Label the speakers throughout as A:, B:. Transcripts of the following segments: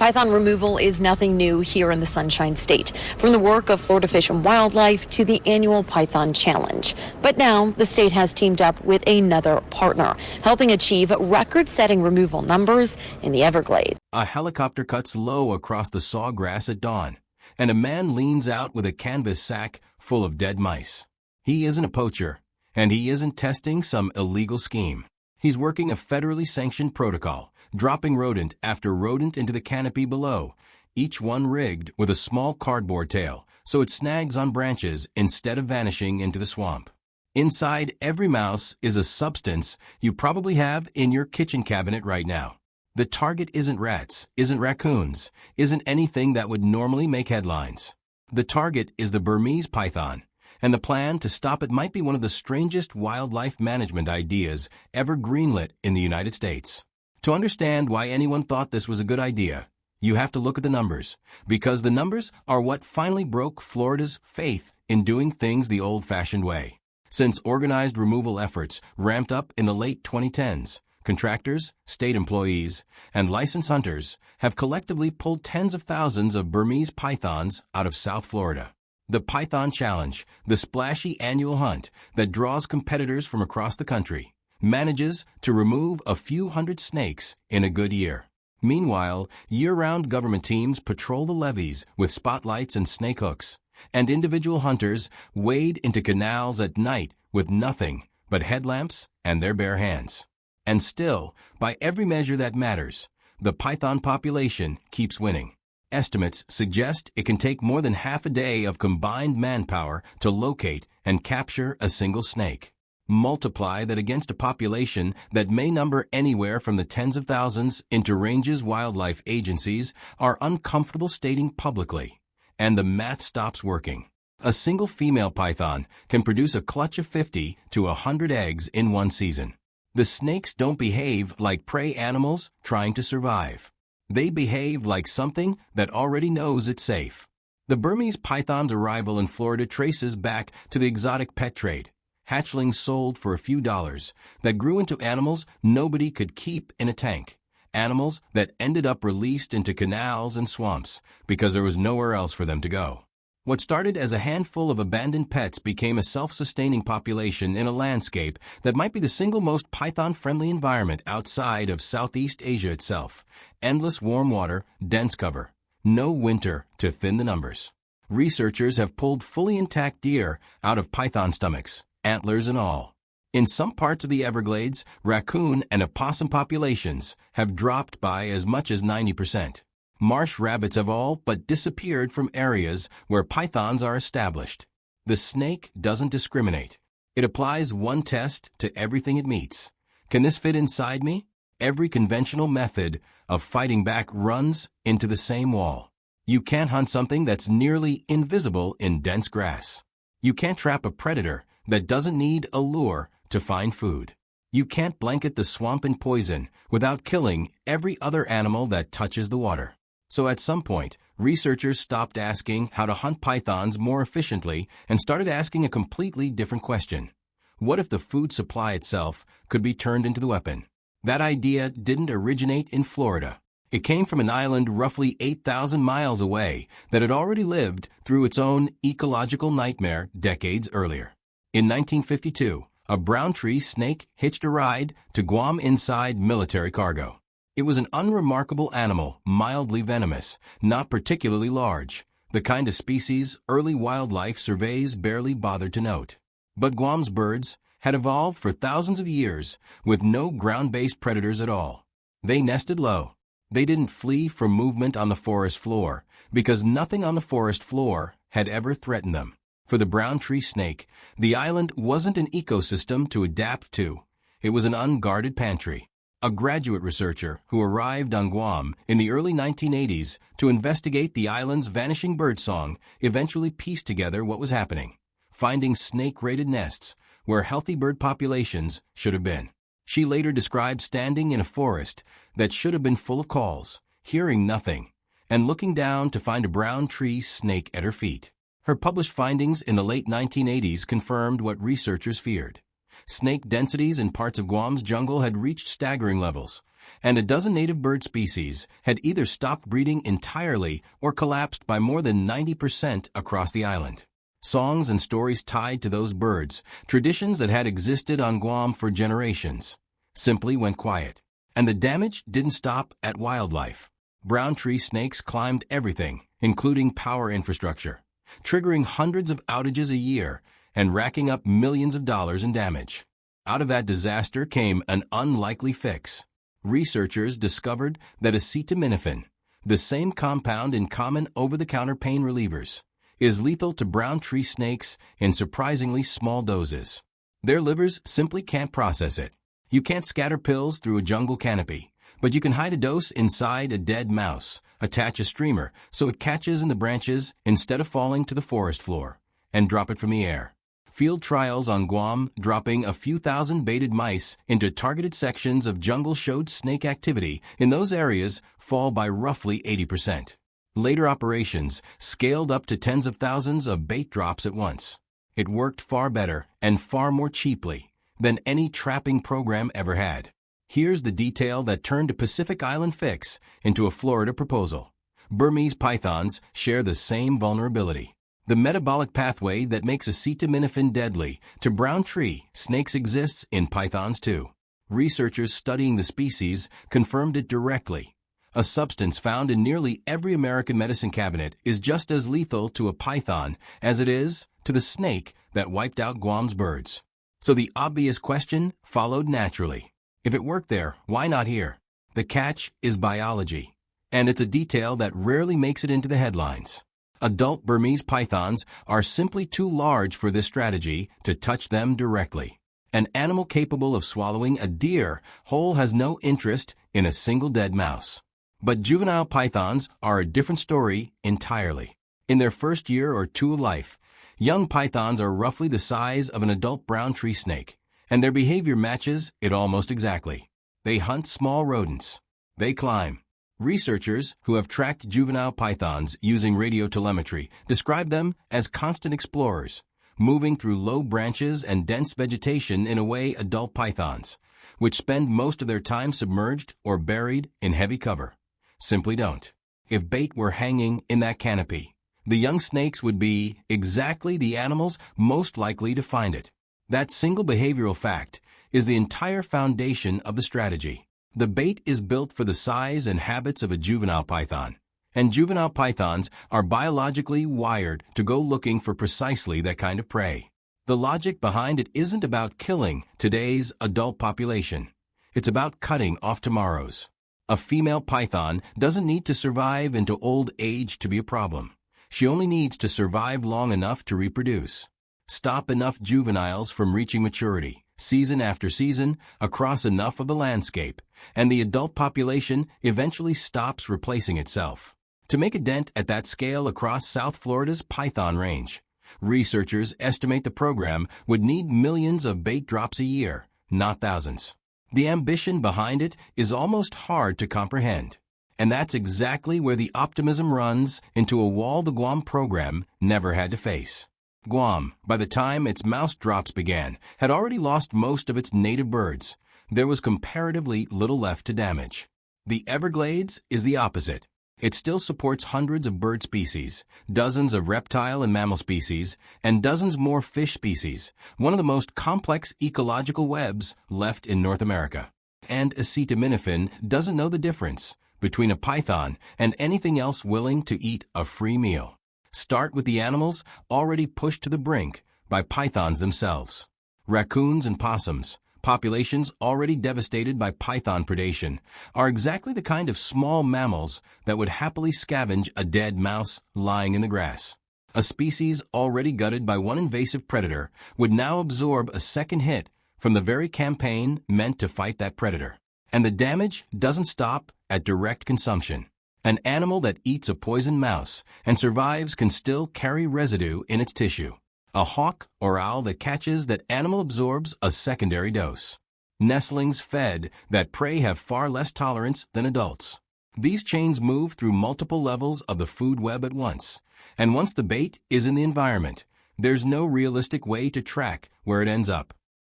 A: Python removal is nothing new here in the Sunshine State, from the work of Florida Fish and Wildlife to the annual Python Challenge. But now the state has teamed up with another partner, helping achieve record-setting removal numbers in the Everglades.
B: A helicopter cuts low across the sawgrass at dawn, and a man leans out with a canvas sack full of dead mice. He isn't a poacher, and he isn't testing some illegal scheme. He's working a federally sanctioned protocol, dropping rodent after rodent into the canopy below, each one rigged with a small cardboard tail so it snags on branches instead of vanishing into the swamp. Inside every mouse is a substance you probably have in your kitchen cabinet right now. The target isn't rats, isn't raccoons, isn't anything that would normally make headlines. The target is the Burmese python, and the plan to stop it might be one of the strangest wildlife management ideas ever greenlit in the United States. To understand why anyone thought this was a good idea, you have to look at the numbers, because the numbers are what finally broke Florida's faith in doing things the old-fashioned way. Since organized removal efforts ramped up in the late 2010s, contractors, state employees, and licensed hunters have collectively pulled tens of thousands of Burmese pythons out of South Florida. The Python Challenge, the splashy annual hunt that draws competitors from across the country, manages to remove a few hundred snakes in a good year. Meanwhile, year-round government teams patrol the levees with spotlights and snake hooks, and individual hunters wade into canals at night with nothing but headlamps and their bare hands. And still, by every measure that matters, the python population keeps winning. Estimates suggest it can take more than half a day of combined manpower to locate and capture a single snake. Multiply that against a population that may number anywhere from the tens of thousands into ranges wildlife agencies are uncomfortable stating publicly, and the math stops working. A single female python can produce a clutch of 50 to 100 eggs in one season. The snakes don't behave like prey animals trying to survive. They behave like something that already knows it's safe. The Burmese python's arrival in Florida traces back to the exotic pet trade. Hatchlings sold for a few dollars that grew into animals nobody could keep in a tank. Animals that ended up released into canals and swamps because there was nowhere else for them to go. What started as a handful of abandoned pets became a self-sustaining population in a landscape that might be the single most python-friendly environment outside of Southeast Asia itself. Endless warm water, dense cover. No winter to thin the numbers. Researchers have pulled fully intact deer out of python stomachs, antlers and all. In some parts of the Everglades, raccoon and opossum populations have dropped by as much as 90%. Marsh rabbits have all but disappeared from areas where pythons are established. The snake doesn't discriminate. It applies one test to everything it meets. Can this fit inside me? Every conventional method of fighting back runs into the same wall. You can't hunt something that's nearly invisible in dense grass. You can't trap a predator that doesn't need a lure to find food. You can't blanket the swamp in poison without killing every other animal that touches the water. So at some point, researchers stopped asking how to hunt pythons more efficiently and started asking a completely different question. What if the food supply itself could be turned into the weapon? That idea didn't originate in Florida. It came from an island roughly 8,000 miles away that had already lived through its own ecological nightmare decades earlier. In 1952, a brown tree snake hitched a ride to Guam inside military cargo. It was an unremarkable animal, mildly venomous, not particularly large, the kind of species early wildlife surveys barely bothered to note. But Guam's birds had evolved for thousands of years with no ground-based predators at all. They nested low. They didn't flee from movement on the forest floor because nothing on the forest floor had ever threatened them. For the brown tree snake, the island wasn't an ecosystem to adapt to. It was an unguarded pantry. A graduate researcher who arrived on Guam in the early 1980s to investigate the island's vanishing birdsong eventually pieced together what was happening, finding snake-raided nests where healthy bird populations should have been. She later described standing in a forest that should have been full of calls, hearing nothing, and looking down to find a brown tree snake at her feet. Her published findings in the late 1980s confirmed what researchers feared. Snake densities in parts of Guam's jungle had reached staggering levels, and a dozen native bird species had either stopped breeding entirely or collapsed by more than 90% across the island. Songs and stories tied to those birds, traditions that had existed on Guam for generations, simply went quiet. And the damage didn't stop at wildlife. Brown tree snakes climbed everything, including power infrastructure, triggering hundreds of outages a year and racking up millions of dollars in damage. Out of that disaster came an unlikely fix. Researchers discovered that acetaminophen, the same compound in common over-the-counter pain relievers, is lethal to brown tree snakes in surprisingly small doses. Their livers simply can't process it. You can't scatter pills through a jungle canopy, but you can hide a dose inside a dead mouse, attach a streamer so it catches in the branches instead of falling to the forest floor, and drop it from the air. Field trials on Guam dropping a few thousand baited mice into targeted sections of jungle showed snake activity in those areas fall by roughly 80%. Later operations scaled up to tens of thousands of bait drops at once. It worked far better and far more cheaply than any trapping program ever had. Here's the detail that turned a Pacific Island fix into a Florida proposal. Burmese pythons share the same vulnerability. The metabolic pathway that makes acetaminophen deadly to brown tree snakes exists in pythons too. Researchers studying the species confirmed it directly. A substance found in nearly every American medicine cabinet is just as lethal to a python as it is to the snake that wiped out Guam's birds. So the obvious question followed naturally. If it worked there, why not here? The catch is biology, and it's a detail that rarely makes it into the headlines. Adult Burmese pythons are simply too large for this strategy to touch them directly. An animal capable of swallowing a deer whole has no interest in a single dead mouse. But juvenile pythons are a different story entirely. In their first year or two of life, young pythons are roughly the size of an adult brown tree snake, and their behavior matches it almost exactly. They hunt small rodents. They climb. Researchers who have tracked juvenile pythons using radiotelemetry describe them as constant explorers, moving through low branches and dense vegetation in a way adult pythons, which spend most of their time submerged or buried in heavy cover, simply don't. If bait were hanging in that canopy, the young snakes would be exactly the animals most likely to find it. That single behavioral fact is the entire foundation of the strategy. The bait is built for the size and habits of a juvenile python, and juvenile pythons are biologically wired to go looking for precisely that kind of prey. The logic behind it isn't about killing today's adult population. It's about cutting off tomorrow's. A female python doesn't need to survive into old age to be a problem. She only needs to survive long enough to reproduce. Stop enough juveniles from reaching maturity, season after season, across enough of the landscape, and the adult population eventually stops replacing itself. To make a dent at that scale across South Florida's Python Range, researchers estimate the program would need millions of bait drops a year, not thousands. The ambition behind it is almost hard to comprehend. And that's exactly where the optimism runs into a wall the Guam program never had to face. Guam, by the time its mouse drops began, had already lost most of its native birds. There was comparatively little left to damage. The Everglades is the opposite. It still supports hundreds of bird species, dozens of reptile and mammal species, and dozens more fish species, one of the most complex ecological webs left in North America. And acetaminophen doesn't know the difference between a python and anything else willing to eat a free meal. Start with the animals already pushed to the brink by pythons themselves. Raccoons and possums, populations already devastated by python predation, are exactly the kind of small mammals that would happily scavenge a dead mouse lying in the grass. A species already gutted by one invasive predator would now absorb a second hit from the very campaign meant to fight that predator. And the damage doesn't stop at direct consumption. An animal that eats a poisoned mouse and survives can still carry residue in its tissue. A hawk or owl that catches that animal absorbs a secondary dose. Nestlings fed that prey have far less tolerance than adults. These chains move through multiple levels of the food web at once, and once the bait is in the environment, there's no realistic way to track where it ends up.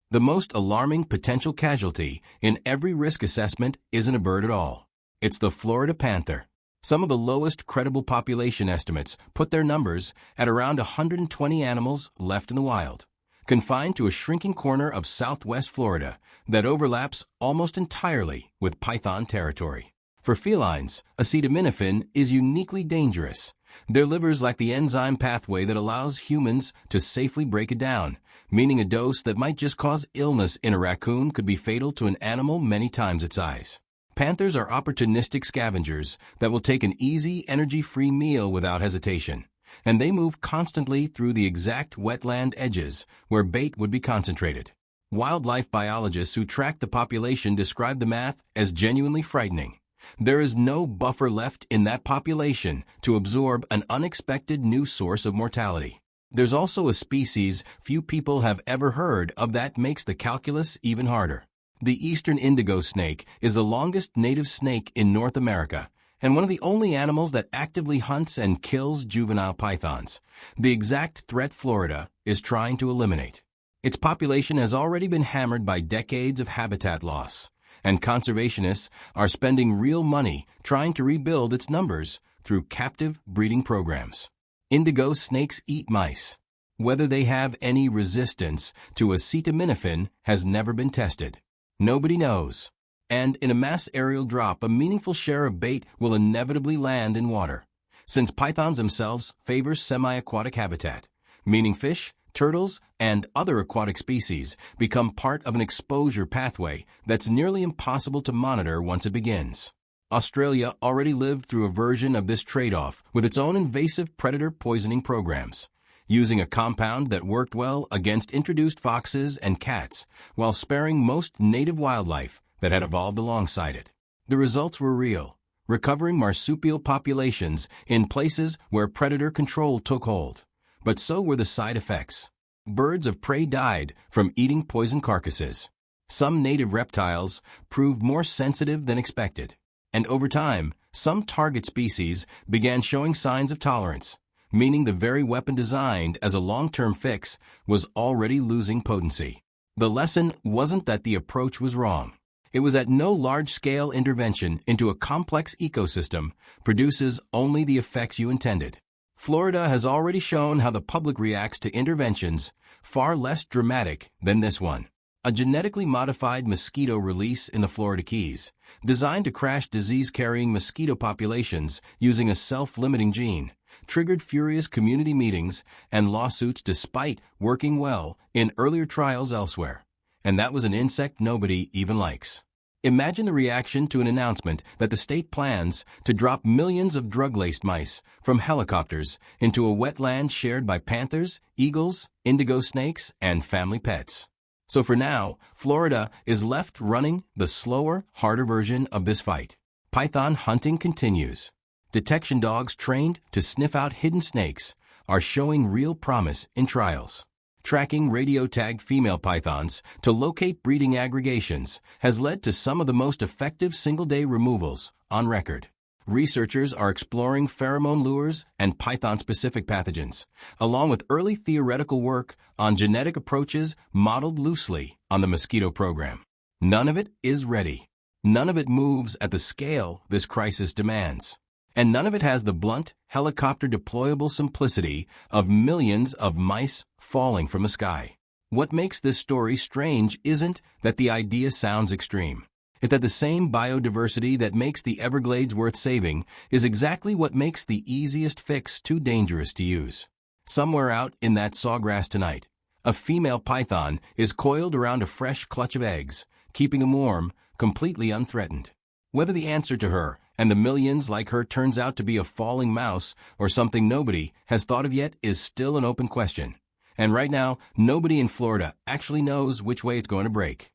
B: The most alarming potential casualty in every risk assessment isn't a bird at all. It's the Florida panther. Some of the lowest credible population estimates put their numbers at around 120 animals left in the wild, confined to a shrinking corner of southwest Florida that overlaps almost entirely with python territory. For felines, acetaminophen is uniquely dangerous. Their livers lack the enzyme pathway that allows humans to safely break it down, meaning a dose that might just cause illness in a raccoon could be fatal to an animal many times its size. Panthers are opportunistic scavengers that will take an easy, energy-free meal without hesitation, and they move constantly through the exact wetland edges where bait would be concentrated. Wildlife biologists who track the population describe the math as genuinely frightening. There is no buffer left in that population to absorb an unexpected new source of mortality. There's also a species few people have ever heard of that makes the calculus even harder. The eastern indigo snake is the longest native snake in North America and one of the only animals that actively hunts and kills juvenile pythons, the exact threat Florida is trying to eliminate. Its population has already been hammered by decades of habitat loss, and conservationists are spending real money trying to rebuild its numbers through captive breeding programs. Indigo snakes eat mice. Whether they have any resistance to acetaminophen has never been tested. Nobody knows. And in a mass aerial drop, a meaningful share of bait will inevitably land in water, since pythons themselves favor semi-aquatic habitat, meaning fish, turtles, and other aquatic species become part of an exposure pathway that's nearly impossible to monitor once it begins. Australia already lived through a version of this trade-off with its own invasive predator poisoning programs, using a compound that worked well against introduced foxes and cats while sparing most native wildlife that had evolved alongside it. The results were real, recovering marsupial populations in places where predator control took hold. But so were the side effects. Birds of prey died from eating poison carcasses. Some native reptiles proved more sensitive than expected. And over time, some target species began showing signs of tolerance, meaning the very weapon designed as a long-term fix was already losing potency. The lesson wasn't that the approach was wrong. It was that no large-scale intervention into a complex ecosystem produces only the effects you intended. Florida has already shown how the public reacts to interventions far less dramatic than this one. A genetically modified mosquito release in the Florida Keys, designed to crash disease-carrying mosquito populations using a self-limiting gene, triggered furious community meetings and lawsuits despite working well in earlier trials elsewhere. And that was an insect nobody even likes. Imagine the reaction to an announcement that the state plans to drop millions of drug-laced mice from helicopters into a wetland shared by panthers, eagles, indigo snakes, and family pets. So for now, Florida is left running the slower, harder version of this fight. Python hunting continues. Detection dogs trained to sniff out hidden snakes are showing real promise in trials. Tracking radio-tagged female pythons to locate breeding aggregations has led to some of the most effective single-day removals on record. Researchers are exploring pheromone lures and python-specific pathogens, along with early theoretical work on genetic approaches modeled loosely on the mosquito program. None of it is ready. None of it moves at the scale this crisis demands. And none of it has the blunt, helicopter-deployable simplicity of millions of mice falling from the sky. What makes this story strange isn't that the idea sounds extreme. It's that the same biodiversity that makes the Everglades worth saving is exactly what makes the easiest fix too dangerous to use. Somewhere out in that sawgrass tonight, a female python is coiled around a fresh clutch of eggs, keeping them warm, completely unthreatened. Whether the answer to her and the millions like her turns out to be a falling mouse or something nobody has thought of yet is still an open question. And right now, nobody in Florida actually knows which way it's going to break.